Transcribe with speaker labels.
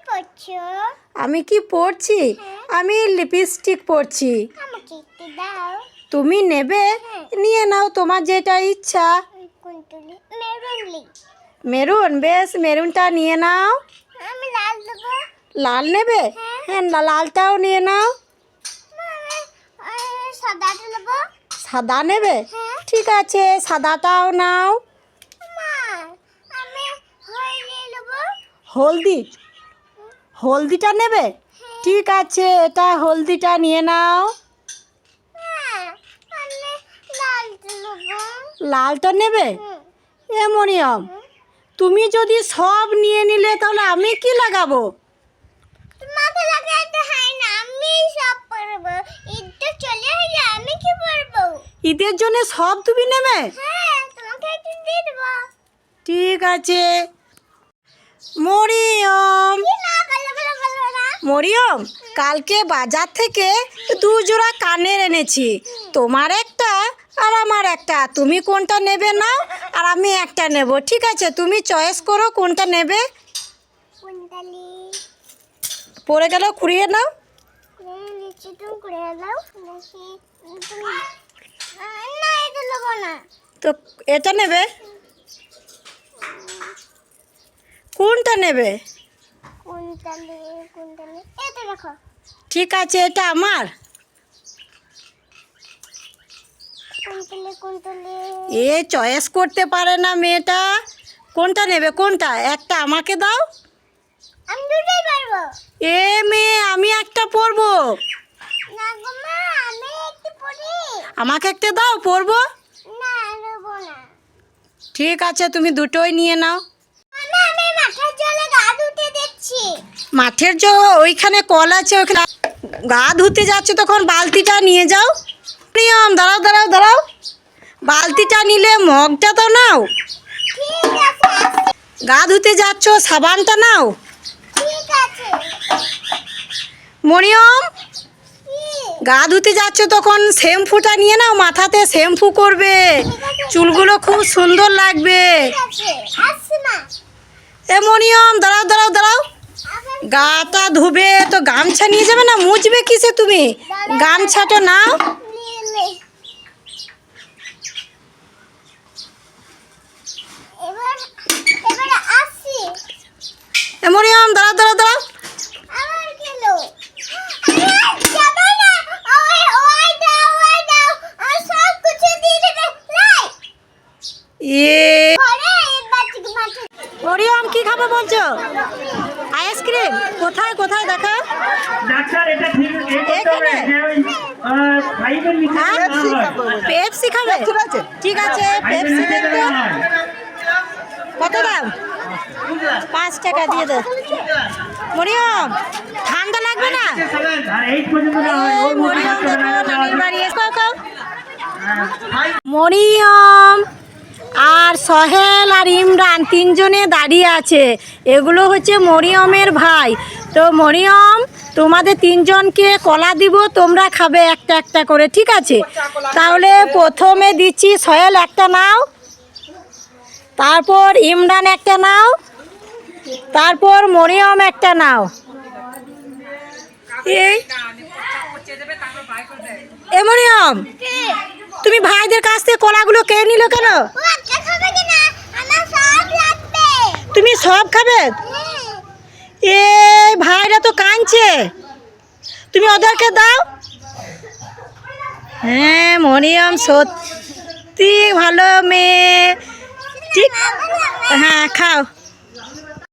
Speaker 1: পড়ছো?
Speaker 2: আমি কি পড়ছি? আমি লিপস্টিক পড়ছি।
Speaker 1: আমাকে একটু দাও।
Speaker 2: তুমি নেবে? নিয়ে নাও, তোমার যেটা ইচ্ছা।
Speaker 1: কোনটুলি? মেরুনলি।
Speaker 2: মেরুন? বেশ, মেরুনটা নিয়ে নাও।
Speaker 1: আমি লাল দেবো।
Speaker 2: লাল নেবে? হ্যাঁ, লালটাও নিয়ে নাও।
Speaker 1: সাদাটা নেবো।
Speaker 2: সাদা নেবে? ঠিক আছে, সাদাটাও নাও।
Speaker 1: আমি হলদি নেবো।
Speaker 2: হলদি? হলদিটা নেবে? ঠিক আছে, এটা হলদিটা নিয়ে নাও।
Speaker 1: আমি লালটা নেবো।
Speaker 2: লালটা নেবে? মরিয়ম, তুমি যদি সব নিয়ে নিলে তাহলে আমি কি লাগাবো?
Speaker 1: মাথা লাগাতে হয় না, আমি সব পরবো। ঈদটা চলে এলে আমি কি পরবো?
Speaker 2: ঈদের জন্য সব তুমি নেবে?
Speaker 1: হ্যাঁ, তোমাকে একটু দিয়ে দেবো।
Speaker 2: ঠিক আছে। মরিয়ম, মরিয়ম, কালকে বাজার থেকে 2 জোড়া কানের এনেছি। তোমার একটা আর আমার একটা। তুমি কোনটা নেবে নাও, আর আমি একটা নেব। ঠিক আছে, তুমি চয়েস করো কোনটা নেবে।
Speaker 1: কুন্ডালি
Speaker 2: পড়ে গেল, কুড়িয়ে নাও।
Speaker 1: নিচে তুমি করে দাও। না, এটা নেবো না।
Speaker 2: তো এটা নেবে? কোনটা নেবে?
Speaker 1: কুন্ডালি, এটা রাখো।
Speaker 2: ঠিক আছে, এটা আমার।
Speaker 1: কুন্ডালি।
Speaker 2: চয়েস করতে পারে না মেয়েটা। কোনটা নেবে? কোনটা? একটা আমাকে দাও।
Speaker 1: আমি দুটোই পারবো।
Speaker 2: মেয়ে, আমি একটা পরবো।
Speaker 1: না গো মা, আমি একটু পরি।
Speaker 2: আমাকে একটা দাও, পরবো।
Speaker 1: না, নেবো না।
Speaker 2: ঠিক আছে, তুমি দুটোই নিয়ে নাও।
Speaker 1: আমি মাথার জলে গা ধুতে দিচ্ছি।
Speaker 2: মাঠের ওইখানে কল আছে, ওইখানে গা ধুতে যাচ্ছে, তখন বালতিটা নিয়ে যাও। নিয়ম, দাঁড়াও দাঁড়াও দাঁড়াও। বালতিটা নিলে মগটা তো নাও।
Speaker 1: ঠিক আছে,
Speaker 2: গা ধুতে যাচ্ছ, সাবানটা নাও।
Speaker 1: ঠিক আছে।
Speaker 2: মরিয়ম,
Speaker 1: কি?
Speaker 2: গা ধুতে যাচ্ছ তখন শ্যাম্পুটা নিয়ে নাও, মাথাতে শ্যাম্পু করবে, চুলগুলো খুব সুন্দর লাগবে।
Speaker 1: ঠিক আছে, আসছি মা।
Speaker 2: মরিয়ম, দাঁড়াও দাঁড়াও দাঁড়াও। গাটা ধুবে তো গামছা নিয়ে যাবে না, মুছবে কিসে তুমি? গামছাটা নাও।
Speaker 1: এবার আসছি।
Speaker 2: মরিয়ম, দাঁড়াও দাঁড়াও দাঁড়াও।
Speaker 1: আবার গেল। যাবে না। ওই দাও। আর সব কিছু দিয়ে দেবে।
Speaker 2: মরিয়ম, কি খাবে বলছো? আইসক্রিম? কোথায় কোথায় দেখা?
Speaker 3: ডাক্তার, এটা ঠিক
Speaker 2: এখানে?
Speaker 3: ফাইভের নিচে
Speaker 2: পেপসি খাবে? ঠিক আছে, পেপসি দেখতো। কত দাম? 5 টাকা দিয়ে দাও। মরিয়ম, ঠান্ডা লাগবে না?
Speaker 3: আর 8 পর্যন্ত না হয় ওর মধ্যে
Speaker 2: মরিয়ম দেখো, নানির বাড়ি এসো।
Speaker 3: ফাইভ।
Speaker 2: মরিয়ম আর সহেল আর ইমরান 3 জনে দাঁড়িয়ে আছে। এগুলো হচ্ছে মরিয়মের ভাই। তো মরিয়ম, তোমাদের 3 জনকে কলা দিব, তোমরা খাবে একটা একটা করে, ঠিক আছে? তাহলে প্রথমে দিচ্ছি, সহেল একটা নাও, তারপর ইমরান একটা নাও, তারপর মরিয়ম একটা নাও। মরিয়ম, তুমি ভাইদের কাছ থেকে কলাগুলো কে নিল কেন? তুমি সব খাবে? ভাইরা তো কাঁদছে, তুমি ওদেরকে দাও। হ্যাঁ, মরিয়ম সত্যি ভালো মেয়ে। ঠিক, হ্যাঁ খাও।